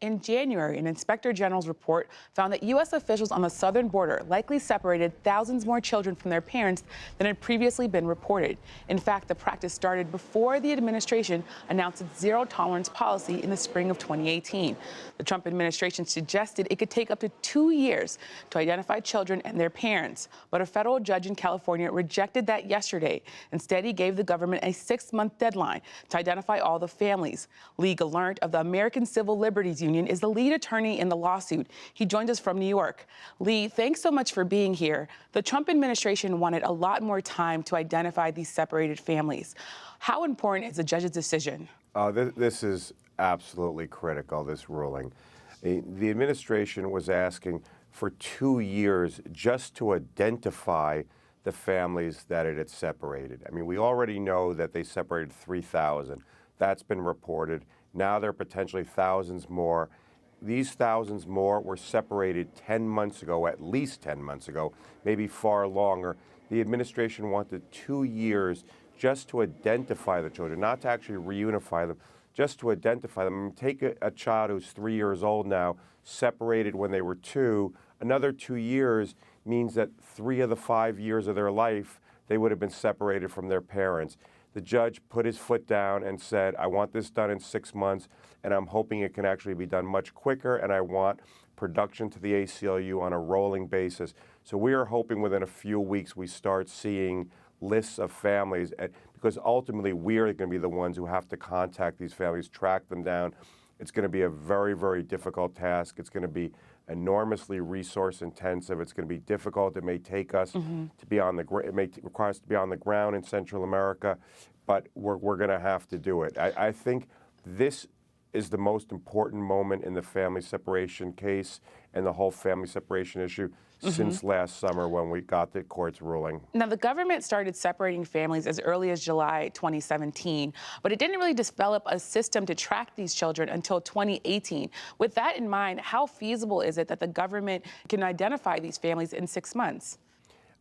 In January, an inspector general's report found that U.S. officials on the southern border likely separated thousands more children from their parents than had previously been reported. In fact, the practice started before the administration announced its zero tolerance policy in the spring of 2018. The Trump administration suggested it could take up to 2 years to identify children and their parents. But a federal judge in California rejected that yesterday. Instead, he gave the government a 6-month deadline to identify all the families. Lee Gelernt of the American Civil Liberties Union is the lead attorney in the lawsuit. He joins us from New York. Lee, thanks so much for being here. The Trump administration wanted a lot more time to identify these separated families. How important is the judge's decision? This is absolutely critical, this ruling. The administration was asking for 2 years just to identify the families that it had separated. I mean, we already know that they separated 3,000. That's been reported. Now there are potentially thousands more. These thousands more were separated 10 months ago, at least 10 months ago, maybe far longer. The administration wanted 2 years just to identify the children, not to actually reunify them, just to identify them. I mean, take a child who's 3 years old now, separated when they were 2. Another 2 years means that 3 of the 5 years of their life, they would have been separated from their parents. The judge put his foot down and said, I want this done in 6 months, and I'm hoping it can actually be done much quicker, and I want production to the ACLU on a rolling basis. So we are hoping within a few weeks we start seeing lists of families, because ultimately we are going to be the ones who have to contact these families, track them down. It's going to be a very, very difficult task. It's going to be enormously resource intensive. It's going to be difficult. It may take us to be on the it may require us to be on the ground in Central America, but we're going to have to do it. I think this is the most important moment in the family separation case and the whole family separation issue since last summer when we got the court's ruling. Now, the government started separating families as early as July 2017, but it didn't really develop a system to track these children until 2018. With that in mind, how feasible is it that the government can identify these families in 6 months?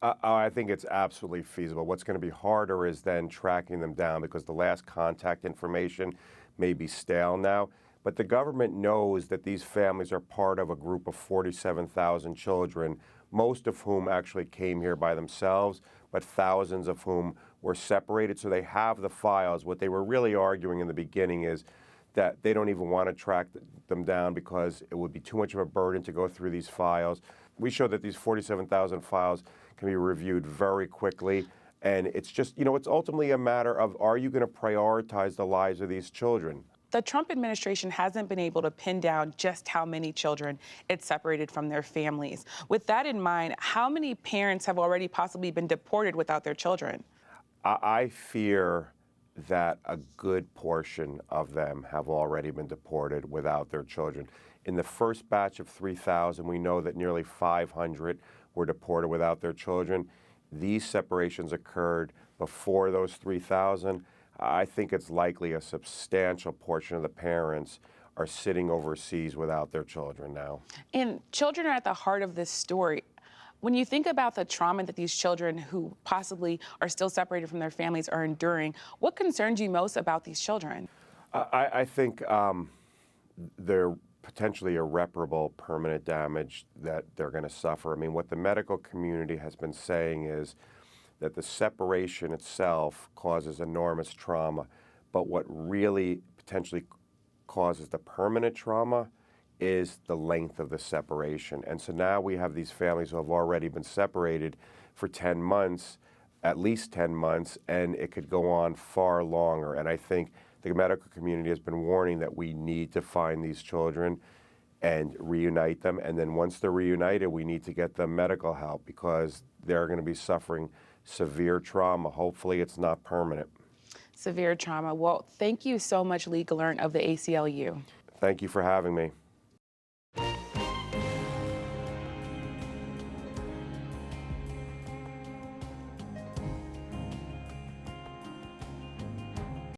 I think it's absolutely feasible. What's going to be harder is then tracking them down, because the last contact information may be stale now. But the government knows that these families are part of a group of 47,000 children, most of whom actually came here by themselves, but thousands of whom were separated. So they have the files. What they were really arguing in the beginning is that they don't even want to track them down because it would be too much of a burden to go through these files. We show that these 47,000 files can be reviewed very quickly. And it's just, it's ultimately a matter of, are you going to prioritize the lives of these children? The Trump administration hasn't been able to pin down just how many children it separated from their families. With that in mind, how many parents have already possibly been deported without their children? I fear that a good portion of them have already been deported without their children. In the first batch of 3,000, we know that nearly 500 were deported without their children. These separations occurred before those 3,000. I think it's likely a substantial portion of the parents are sitting overseas without their children now. And children are at the heart of this story. When you think about the trauma that these children who possibly are still separated from their families are enduring, what concerns you most about these children? I think they're potentially irreparable permanent damage that they're going to suffer. I mean, what the medical community has been saying is that the separation itself causes enormous trauma, but what really potentially causes the permanent trauma is the length of the separation. And so now we have these families who have already been separated for 10 months, at least 10 months, and it could go on far longer. And I think the medical community has been warning that we need to find these children and reunite them. And then once they're reunited, we need to get them medical help because they're going to be suffering severe trauma. Hopefully it's not permanent. Severe trauma. Well, thank you so much, Lee Gelernt of the ACLU. Thank you for having me.